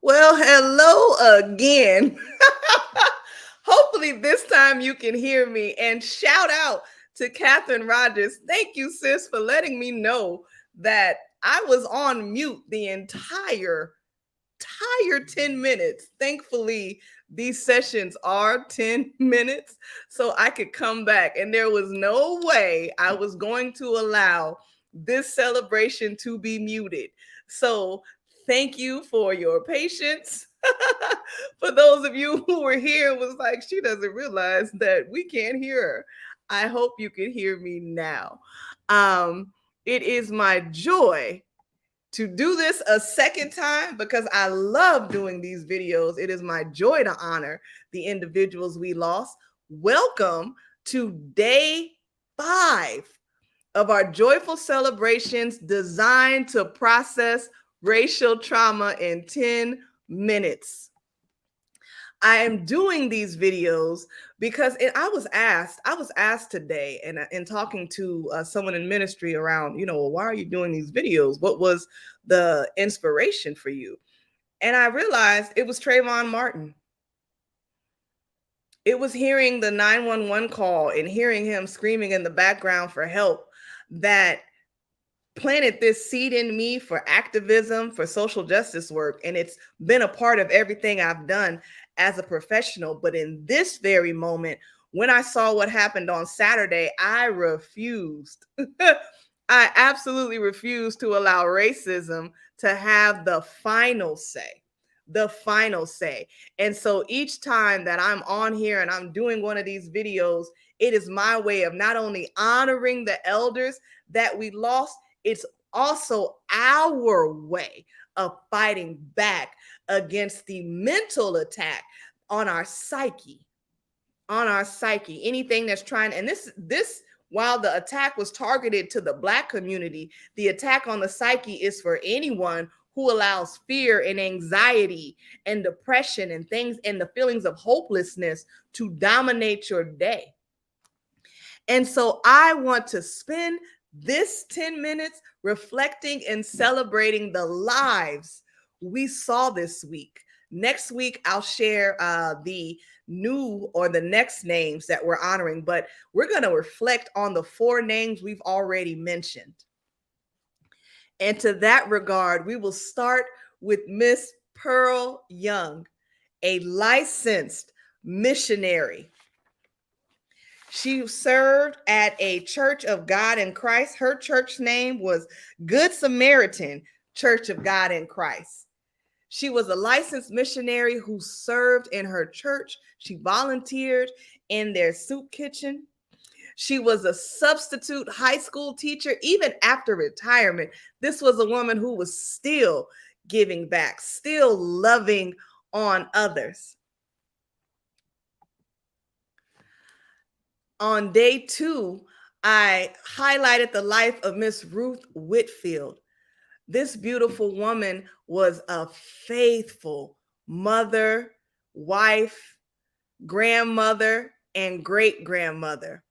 Well, hello again. Hopefully, this time you can hear me. And shout out to Catherine Rogers. Thank you, sis, for letting me know that I was on mute the entire 10 minutes. Thankfully, these sessions are 10 minutes, so I could come back. And there was no way I was going to allow this celebration to be muted. So, thank you for your patience. For those of you who were here, was like, she doesn't realize that we can't hear her. I hope you can hear me now. It is my joy to do this a second time because I love doing these videos. It is my joy to honor the individuals we lost. Welcome to day 5 of our joyful celebrations designed to process racial trauma in 10 minutes. I am doing these videos because I was asked today, and in talking to someone in ministry around, well, why are you doing these videos? What was the inspiration for you? And I realized it was Trayvon Martin. It was hearing the 911 call and hearing him screaming in the background for help that planted this seed in me for activism, for social justice work. And it's been a part of everything I've done as a professional. But in this very moment, when I saw what happened on Saturday, I refused. I absolutely refused to allow racism to have the final say. The final say. And so each time that I'm on here and I'm doing one of these videos, it is my way of not only honoring the elders that we lost, it's also our way of fighting back against the mental attack on our psyche. Anything that's trying, and this while the attack was targeted to the Black community, the attack on the psyche is for anyone who allows fear and anxiety and depression and things and the feelings of hopelessness to dominate your day. And so I want to spend this 10 minutes reflecting and celebrating the lives we saw this week. Next week, I'll share the new or the next names that we're honoring, but we're going to reflect on the 4 names we've already mentioned. And to that regard, we will start with Miss Pearl Young, a licensed missionary. She served at a Church of God in Christ. Her church name was Good Samaritan Church of God in Christ. She was a licensed missionary who served in her church. She volunteered in their soup kitchen. She was a substitute high school teacher. Even after retirement, this was a woman who was still giving back, still loving on others. On day 2, I highlighted the life of Miss Ruth Whitfield. This beautiful woman was a faithful mother, wife, grandmother, and great-grandmother.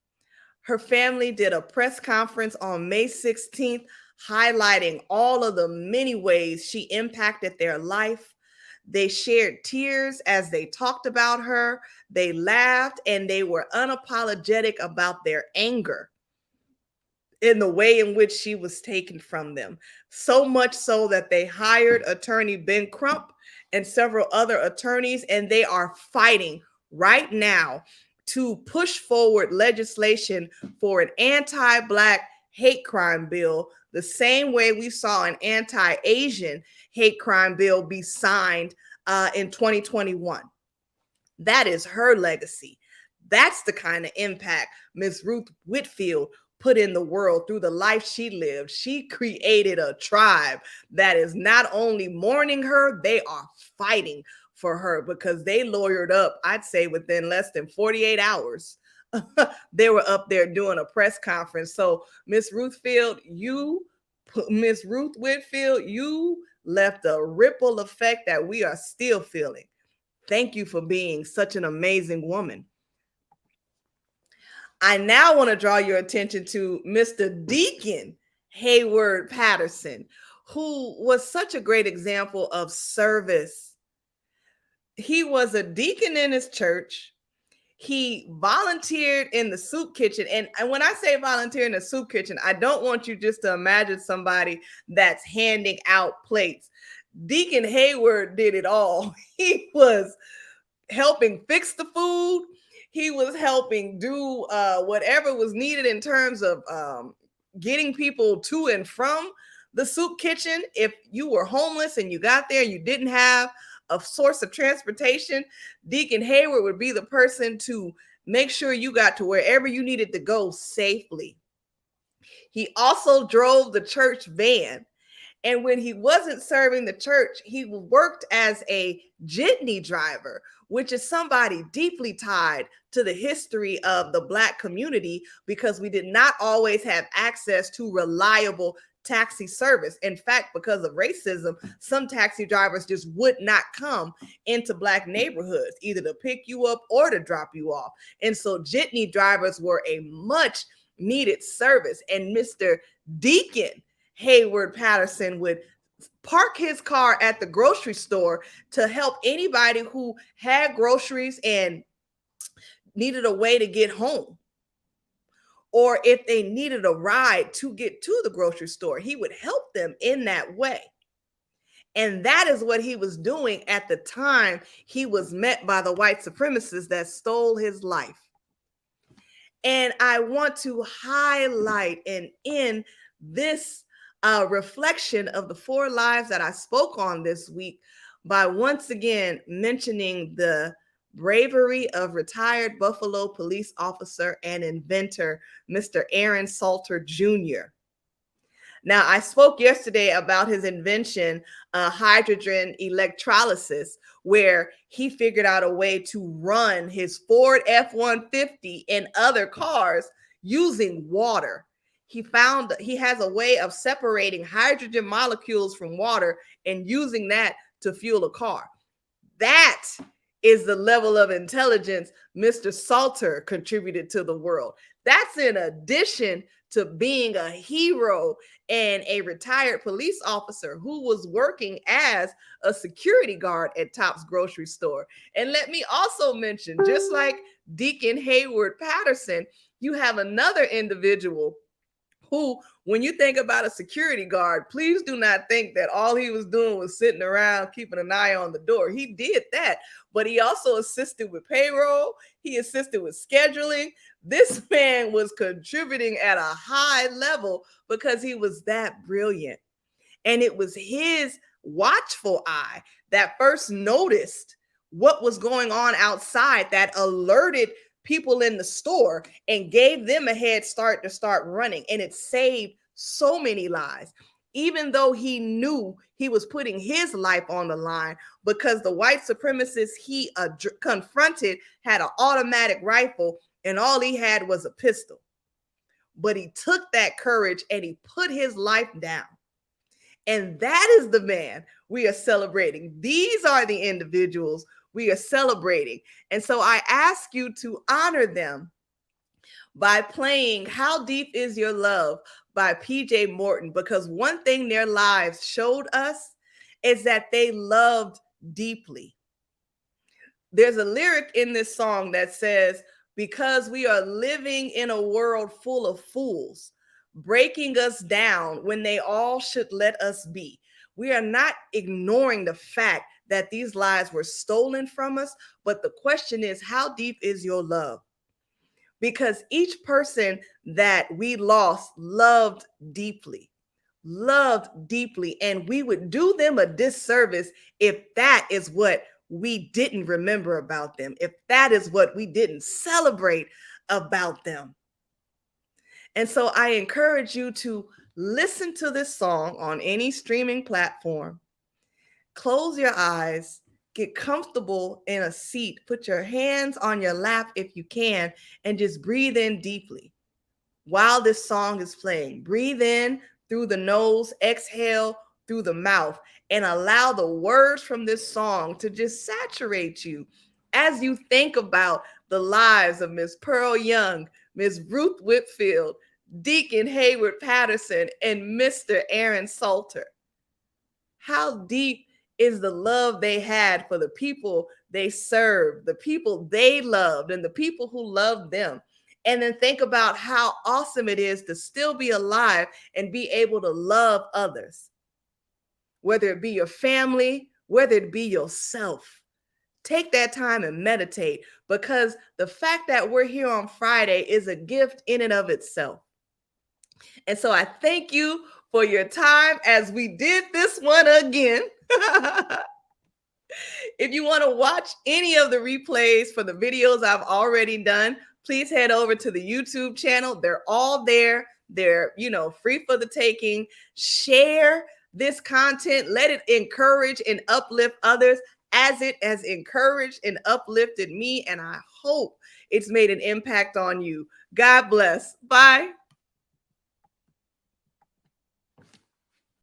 Her family did a press conference on May 16th, highlighting all of the many ways she impacted their life. They shared tears as they talked about her. They laughed and they were unapologetic about their anger in the way in which she was taken from them. So much so that they hired attorney Ben Crump and several other attorneys, and they are fighting right now to push forward legislation for an anti-Black hate crime bill, the same way we saw an anti-Asian hate crime bill be signed in 2021. That is her legacy. That's the kind of impact Ms. Ruth Whitfield put in the world through the life she lived. She created a tribe that is not only mourning her, they are fighting for her because they lawyered up, I'd say within less than 48 hours. They were up there doing a press conference. So Miss Ruth Whitfield, you left a ripple effect that we are still feeling. Thank you for being such an amazing woman. I now want to draw your attention to Mr. Deacon Hayward Patterson, who was such a great example of service He was a deacon in his church. He volunteered in the soup kitchen. And when I say volunteer in the soup kitchen, I don't want you just to imagine somebody that's handing out plates. Deacon Hayward did it all. He was helping fix the food. He was helping do whatever was needed in terms of getting people to and from the soup kitchen. If you were homeless and you got there and you didn't have a source of transportation, Deacon Hayward would be the person to make sure you got to wherever you needed to go safely. He also drove the church van. And when he wasn't serving the church, he worked as a jitney driver, which is somebody deeply tied to the history of the Black community, because we did not always have access to reliable taxi service. In fact, because of racism, some taxi drivers just would not come into Black neighborhoods, either to pick you up or to drop you off. And so jitney drivers were a much needed service. And Mr. Deacon Hayward Patterson would park his car at the grocery store to help anybody who had groceries and needed a way to get home, or if they needed a ride to get to the grocery store, he would help them in that way. And that is what he was doing at the time he was met by the white supremacists that stole his life. And I want to highlight and end this reflection of the 4 lives that I spoke on this week by once again mentioning the bravery of retired Buffalo police officer and inventor, Mr. Aaron Salter Jr. Now, I spoke yesterday about his invention, hydrogen electrolysis, where he figured out a way to run his Ford F-150 and other cars using water. He found he has a way of separating hydrogen molecules from water and using that to fuel a car. That is the level of intelligence Mr. Salter contributed to the world. That's in addition to being a hero and a retired police officer who was working as a security guard at Tops Grocery Store. And let me also mention, just like Deacon Hayward Patterson, you have another individual who, when you think about a security guard, please do not think that all he was doing was sitting around keeping an eye on the door. He did that, but he also assisted with payroll. He assisted with scheduling. This man was contributing at a high level because he was that brilliant. And it was his watchful eye that first noticed what was going on outside, that alerted people in the store and gave them a head start to start running. And it saved so many lives, even though he knew he was putting his life on the line, because the white supremacists he confronted had an automatic rifle and all he had was a pistol. But he took that courage and he put his life down. And that is the man we are celebrating. These are the individuals we are celebrating. And so I ask you to honor them by playing How Deep Is Your Love by PJ Morton, because one thing their lives showed us is that they loved deeply. There's a lyric in this song that says, because we are living in a world full of fools, breaking us down when they all should let us be. We are not ignoring the fact that these lives were stolen from us, but the question is, how deep is your love? Because each person that we lost loved deeply, and we would do them a disservice if that is what we didn't remember about them, if that is what we didn't celebrate about them. And so I encourage you to listen to this song on any streaming platform. Close your eyes, get comfortable in a seat, put your hands on your lap if you can, and just breathe in deeply while this song is playing. Breathe in through the nose, exhale through the mouth, and allow the words from this song to just saturate you as you think about the lives of Miss Pearl Young, Miss Ruth Whitfield, Deacon Hayward Patterson, and Mr. Aaron Salter. How deep is the love they had for the people they served, the people they loved, and the people who loved them. And then think about how awesome it is to still be alive and be able to love others, whether it be your family, whether it be yourself. Take that time and meditate, because the fact that we're here on Friday is a gift in and of itself. And so I thank you for your time as we did this one again. If you want to watch any of the replays for the videos I've already done, please head over to the YouTube channel. They're all there. They're, free for the taking. Share this content. Let it encourage and uplift others as it has encouraged and uplifted me. And I hope it's made an impact on you. God bless. Bye.